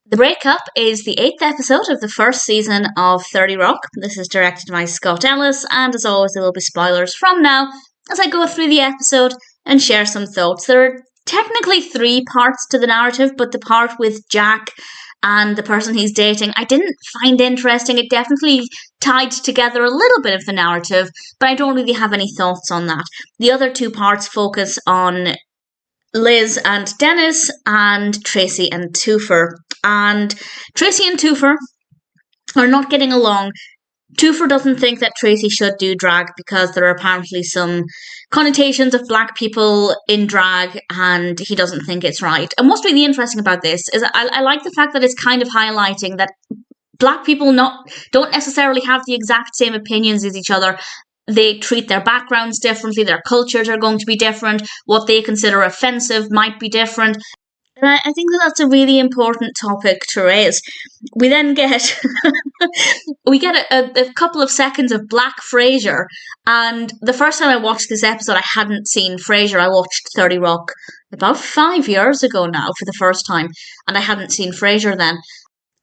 The Breakup is the 8th episode of the first season of 30 Rock. This is directed by Scott Ellis, and as always, there will be spoilers from now as I go through the episode and share some thoughts. There are technically 3 parts to the narrative, but the part with Jack and the person he's dating, I didn't find interesting. It definitely tied together a little bit of the narrative, but I don't really have any thoughts on that. The other 2 parts focus on Liz and Dennis and Tracy and Toofer. And Tracy and Toofer are not getting along. Toofer doesn't think that Tracy should do drag because there are apparently some connotations of black people in drag, and he doesn't think it's right. And what's really interesting about this is I like the fact that it's kind of highlighting that black people don't necessarily have the exact same opinions as each other. They treat their backgrounds differently, their cultures are going to be different, what they consider offensive might be different. And I think that that's a really important topic to raise. We then get a couple of seconds of black Frasier, and the first time I watched this episode, I hadn't seen Frasier. I watched 30 Rock about 5 years ago now for the first time, and I hadn't seen Frasier then.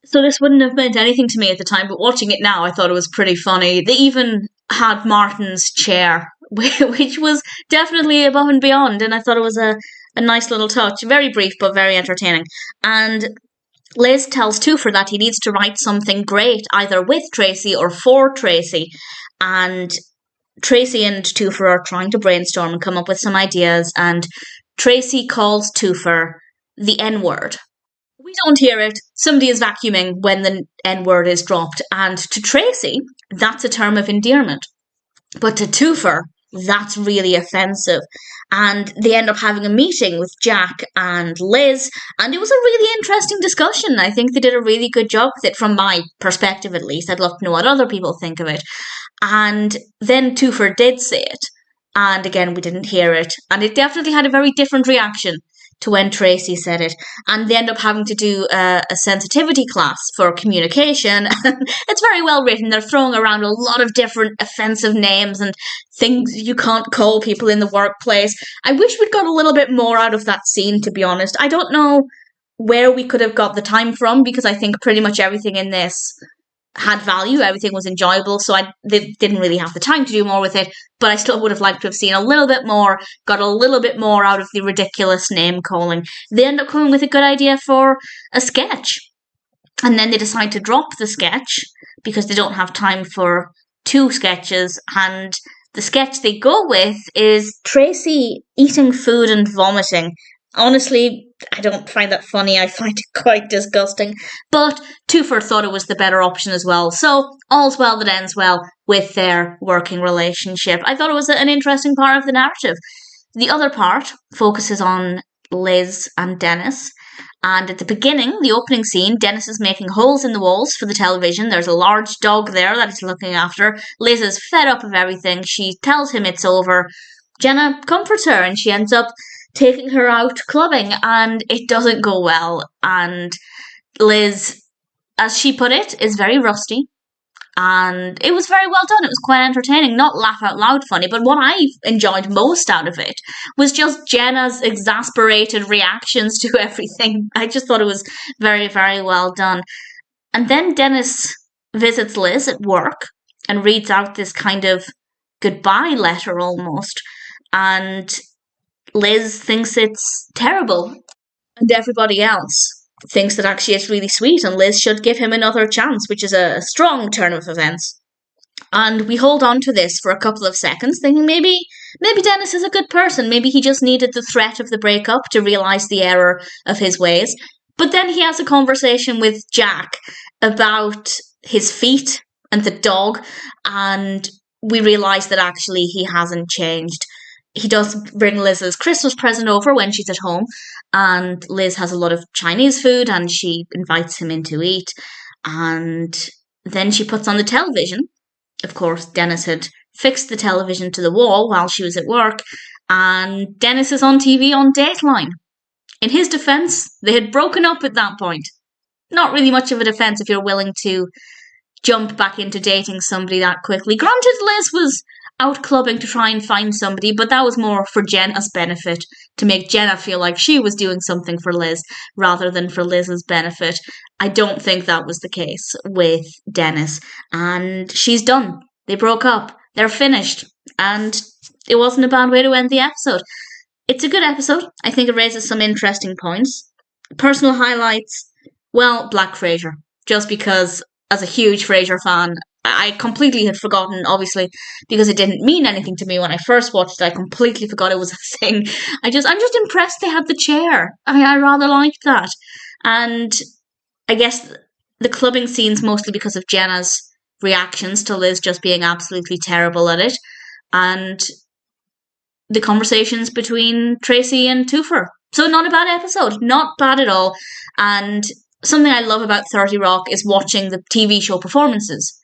So this wouldn't have meant anything to me at the time, but watching it now, I thought it was pretty funny. They even had Martin's chair, which was definitely above and beyond, and I thought it was a nice little touch. Very brief, but very entertaining. And Liz tells Toofer that he needs to write something great, either with Tracy or for Tracy. And Tracy and Toofer are trying to brainstorm and come up with some ideas, and Tracy calls Toofer the N-word. We don't hear it. Somebody is vacuuming when the N-word is dropped. And to Tracy, that's a term of endearment. But to Toofer, that's really offensive. And they end up having a meeting with Jack and Liz, and it was a really interesting discussion. I think they did a really good job with it, from my perspective at least. I'd love to know what other people think of it. And then Toofer did say it, and again, we didn't hear it. And it definitely had a very different reaction to when Tracy said it, and they end up having to do a sensitivity class for communication. It's very well written. They're throwing around a lot of different offensive names and things you can't call people in the workplace. I wish we'd got a little bit more out of that scene, to be honest. I don't know where we could have got the time from, because I think pretty much everything in this had value, everything was enjoyable, so they didn't really have the time to do more with it, but I still would have liked to have seen a little bit more, got a little bit more out of the ridiculous name calling. They end up coming with a good idea for a sketch, and then they decide to drop the sketch because they don't have time for 2 sketches, and the sketch they go with is Tracy eating food and vomiting. Honestly, I don't find that funny. I find it quite disgusting. But Toofer thought it was the better option as well. So all's well that ends well with their working relationship. I thought it was an interesting part of the narrative. The other part focuses on Liz and Dennis. And at the beginning, the opening scene, Dennis is making holes in the walls for the television. There's a large dog there that he's looking after. Liz is fed up of everything. She tells him it's over. Jenna comforts her, and she ends up taking her out clubbing, and it doesn't go well. And Liz, as she put it, is very rusty. And it was very well done. It was quite entertaining, not laugh out loud funny, but what I enjoyed most out of it was just Jenna's exasperated reactions to everything. I just thought it was very, very well done. And then Dennis visits Liz at work and reads out this kind of goodbye letter almost. And Liz thinks it's terrible, and everybody else thinks that actually it's really sweet, and Liz should give him another chance, which is a strong turn of events. And we hold on to this for a couple of seconds, thinking maybe Dennis is a good person. Maybe he just needed the threat of the breakup to realise the error of his ways. But then he has a conversation with Jack about his feet and the dog, and we realise that actually he hasn't changed. He does bring Liz's Christmas present over when she's at home, and Liz has a lot of Chinese food, and she invites him in to eat, and then she puts on the television. Of course, Dennis had fixed the television to the wall while she was at work, and Dennis is on TV on Dateline. In his defence, they had broken up at that point. Not really much of a defence if you're willing to jump back into dating somebody that quickly. Granted, Liz was out clubbing to try and find somebody, but that was more for Jenna's benefit to make Jenna feel like she was doing something for Liz rather than for Liz's benefit. I don't think that was the case with Dennis. And she's done. They broke up. They're finished. And it wasn't a bad way to end the episode. It's a good episode. I think it raises some interesting points. Personal highlights, well, Black Frasier. Just because, as a huge Frasier fan, I completely had forgotten, obviously, because it didn't mean anything to me when I first watched it. I completely forgot it was a thing. I'm just impressed they had the chair. I rather liked that. And I guess the clubbing scenes mostly because of Jenna's reactions to Liz just being absolutely terrible at it. And the conversations between Tracy and Toofer. So not a bad episode. Not bad at all. And something I love about 30 Rock is watching the TV show performances,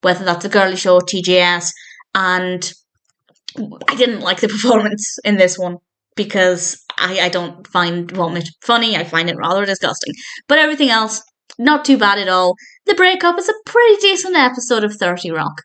whether that's a girly show, TGS, and I didn't like the performance in this one because I don't find Vomit funny. I find it rather disgusting. But everything else, not too bad at all. The breakup is a pretty decent episode of 30 Rock.